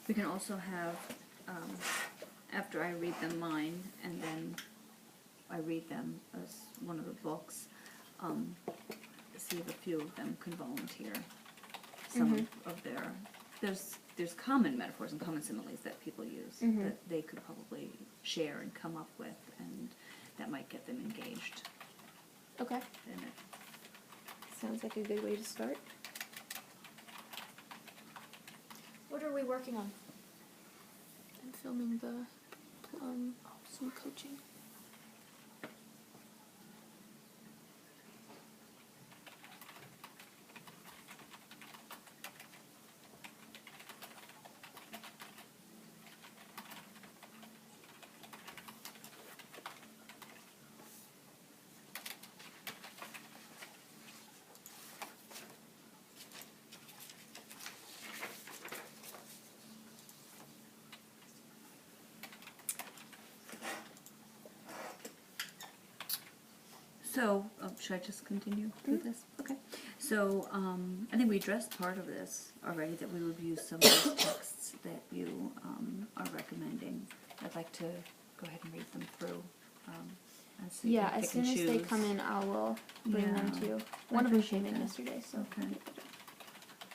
We can also have, after I read them mine, and then I read them as one of the books, see if a few of them can volunteer some of their, there's common metaphors and common similes that people use that they could probably share and come up with, and that might get them engaged Okay. in it. Sounds like a good way to start. What are we working on? I'm filming the some coaching. So, should I just continue with this? Okay. So, I think we addressed part of this already, that we would use some of those texts that you are recommending. I'd like to go ahead and read them through. And so you Yeah, can as pick soon and as they choose. come in, I will bring them Yeah. to you. I One of them appreciate came in that. yesterday, so Okay.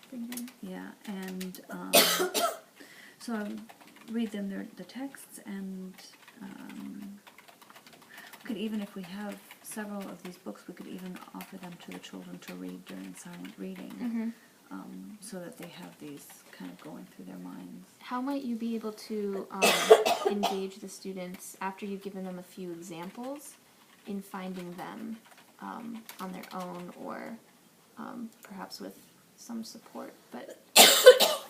bring them. Yeah, and so I read them the texts, and we could even, if we have several of these books, we could even offer them to the children to read during silent reading, so that they have these kind of going through their minds. How might you be able to engage the students after you've given them a few examples in finding them on their own, or perhaps with some support, but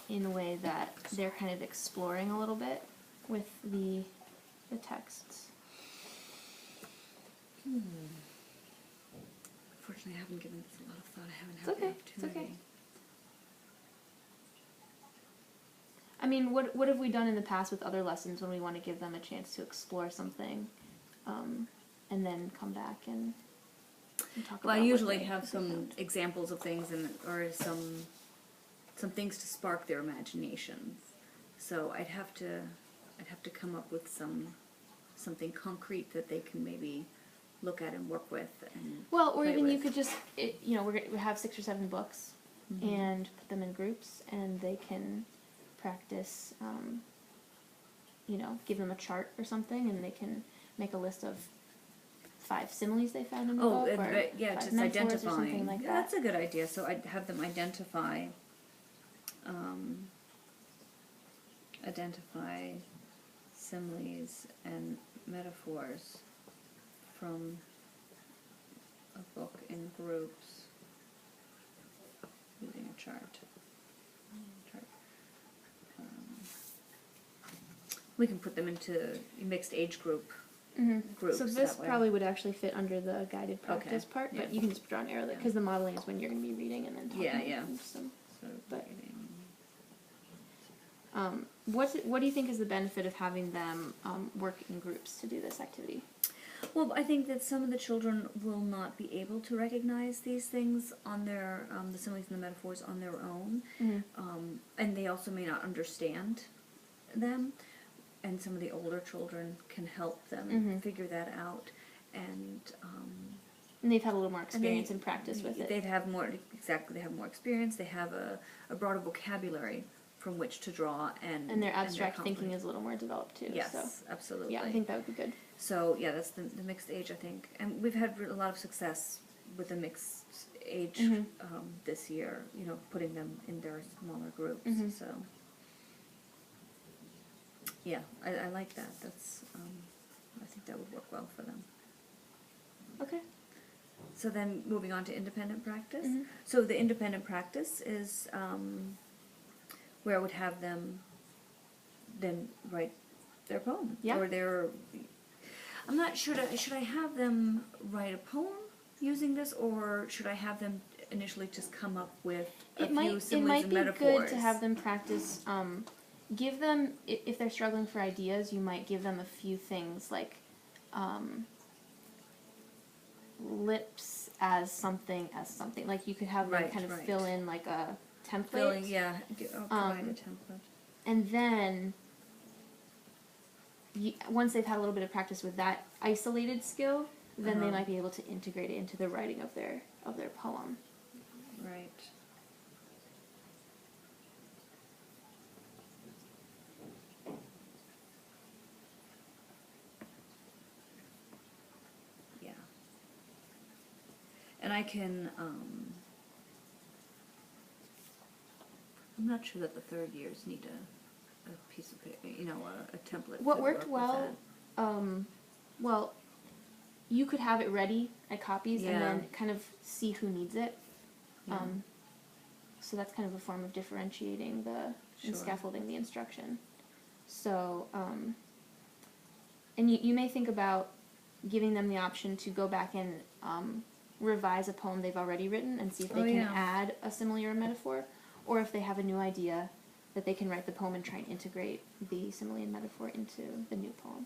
in a way that they're kind of exploring a little bit with the texts? Unfortunately, I haven't given this a lot of thought. I haven't It's had okay. the It's opportunity. okay. I mean, what have we done in the past with other lessons when we want to give them a chance to explore something, and then come back and talk Well, about I what usually they have some found? examples of things, or some things to spark their imaginations. So I'd have to come up with something concrete that they can maybe look at and work with. And Well, or play even you with. could just, we have 6 or 7 books, and put them in groups, and they can practice, give them a chart or something, and they can make a list of 5 similes they found in the book, or yeah, 5 just metaphors identifying. or something like Yeah, that. that's a good idea. So I'd have them identify similes and metaphors from a book in groups using a chart. We can put them into mixed age groups. So this that way. probably would actually fit under the guided practice part, but yeah. you can just draw an arrow there, because the modeling is when you're going to be reading and then talking. Yeah. and some- So But- reading. What do you think is the benefit of having them work in groups to do this activity? Well, I think that some of the children will not be able to recognize these things on their, the similes and the metaphors on their own, and they also may not understand them, and some of the older children can help them figure that out, and And they've had a little more experience and practice with it. They have more experience, they have a broader vocabulary from which to draw, and And their abstract thinking confidence. is a little more developed too. Yes, So absolutely. yeah, I think that would be good. So yeah, that's the mixed age, I think, and we've had a lot of success with the mixed age this year. Putting them in their smaller groups. So yeah, I like that. That's I think that would work well for them. Okay. So then moving on to independent practice. So the independent practice is where I would have them then write their poem. Yeah. Or their... I'm not sure, should I have them write a poem using this, or should I have them initially just come up with a few similes and metaphors? It might be good to have them practice, give them, if they're struggling for ideas, you might give them a few things like lips as something. Like you could have them kind of fill in like a template. Provide a template. and then once they've had a little bit of practice with that isolated skill, then they might be able to integrate it into the writing of their poem. Right. Yeah. And I can, I'm not sure that the third years need a piece of paper, you know, a template. What to worked work with well, well, you could have it ready at copies and Yeah. then kind of see who needs it. Yeah. So that's kind of a form of differentiating and Sure. scaffolding the instruction. So, and you may think about giving them the option to go back and revise a poem they've already written and see if they Oh, can yeah. add a simile or a metaphor, or if they have a new idea that they can write the poem and try and integrate the simile and metaphor into the new poem.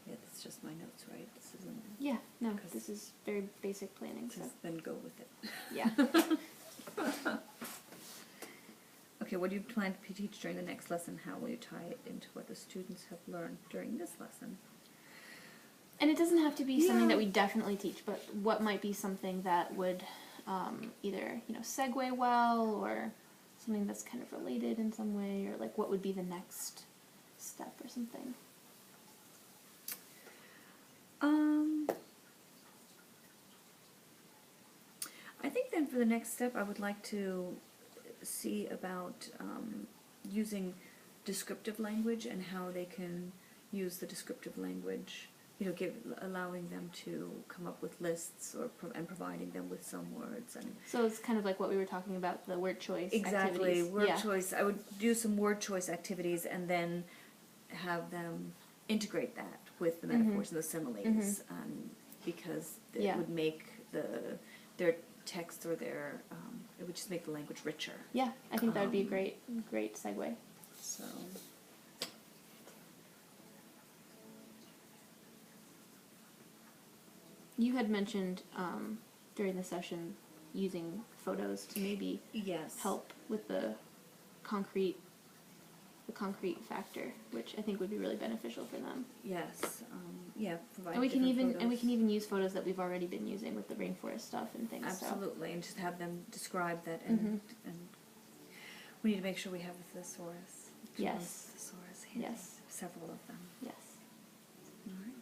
Yeah, that's just my notes, right? This isn't, Yeah, no, 'Cause- this is very basic planning, so just then go with it. yeah. Okay, what do you plan to teach during the next lesson? How will you tie it into what the students have learned during this lesson? And it doesn't have to be something Yeah. that we definitely teach, but what might be something that would either, segue well, or something that's kind of related in some way, or like what would be the next step or something. I think then for the next step, I would like to see about using descriptive language and how they can use the descriptive language, allowing them to come up with lists and providing them with some words. And So it's kind of like what we were talking about, the word choice exactly, activities. word Yeah. choice. I would do some word choice activities and then have them integrate that with the metaphors and the similes, because it Yeah. would make their text or it would just make the language richer. Yeah, I think that would be a great segue. So, You had mentioned during the session using photos to maybe yes. help with the concrete factor, which I think would be really beneficial for them. Yes. Provide And we can different even photos. use photos that we've already been using with the rainforest stuff and things. Absolutely, and just have them describe that, and we need to make sure we have the thesaurus. Yes. Thesaurus handy. Yes. Several of them. Yes. All right.